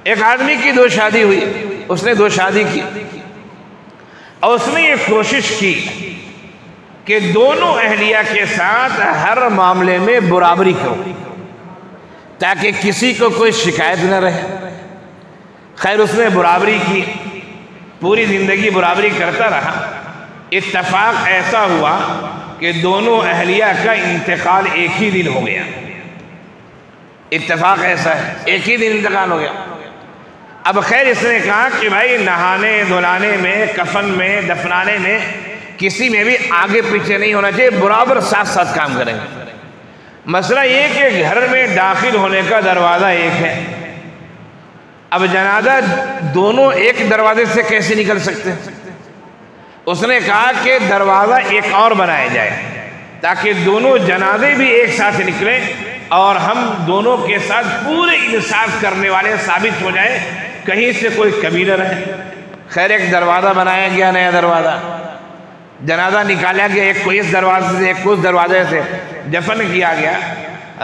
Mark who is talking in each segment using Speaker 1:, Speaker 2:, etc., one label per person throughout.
Speaker 1: एक आदमी की दो शादी हुई, उसने दो शादी की और उसने ये कोशिश की कि दोनों अहलिया के साथ हर मामले में बराबरी करो ताकि किसी को कोई शिकायत न रहे। खैर उसने बराबरी की, पूरी ज़िंदगी बराबरी करता रहा। इत्तफाक ऐसा हुआ कि दोनों अहलिया का इंतकाल एक ही दिन हो गया। इत्तफाक ऐसा है, एक ही दिन इंतकाल हो गया। अब खैर इसने कहा कि भाई नहाने धुलाने में, कफन में, दफनाने में किसी में भी आगे पीछे नहीं होना चाहिए, बराबर साथ साथ काम करेंगे। मसला ये कि घर में दाखिल होने का दरवाज़ा एक है, अब जनाजा दोनों एक दरवाजे से कैसे निकल सकते हैं? उसने कहा कि दरवाज़ा एक और बनाया जाए ताकि दोनों जनाजे भी एक साथ निकले और हम दोनों के साथ पूरे इंसाफ करने वाले साबित हो जाए, कहीं से कोई कमी न रहे। खैर एक दरवाज़ा बनाया गया, नया दरवाज़ा, जनाजा निकाला गया, एक को इस दरवाजे से एक को उस दरवाजे से, दफन किया गया।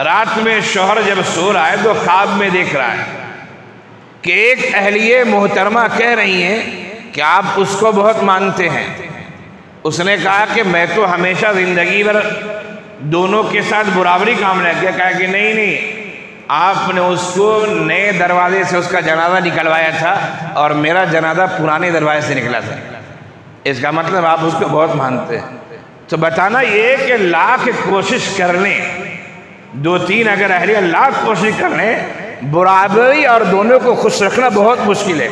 Speaker 1: रात में शौहर जब सो रहा है तो ख्वाब में देख रहा है कि एक अहलिये मोहतरमा कह रही हैं कि आप उसको बहुत मानते हैं। उसने कहा कि मैं तो हमेशा ज़िंदगी भर दोनों के साथ बराबरी काम रह गया। कहा कि नहीं नहीं, आपने उसको नए दरवाजे से उसका जनाजा निकलवाया था और मेरा जनाजा पुराने दरवाजे से निकला था। इसका मतलब आप उसको बहुत मानते हैं। तो बताना ये कि लाख कोशिश कर लें, दो तीन अगर अहलिया लाख कोशिश कर लें, बराबरी और दोनों को खुश रखना बहुत मुश्किल है।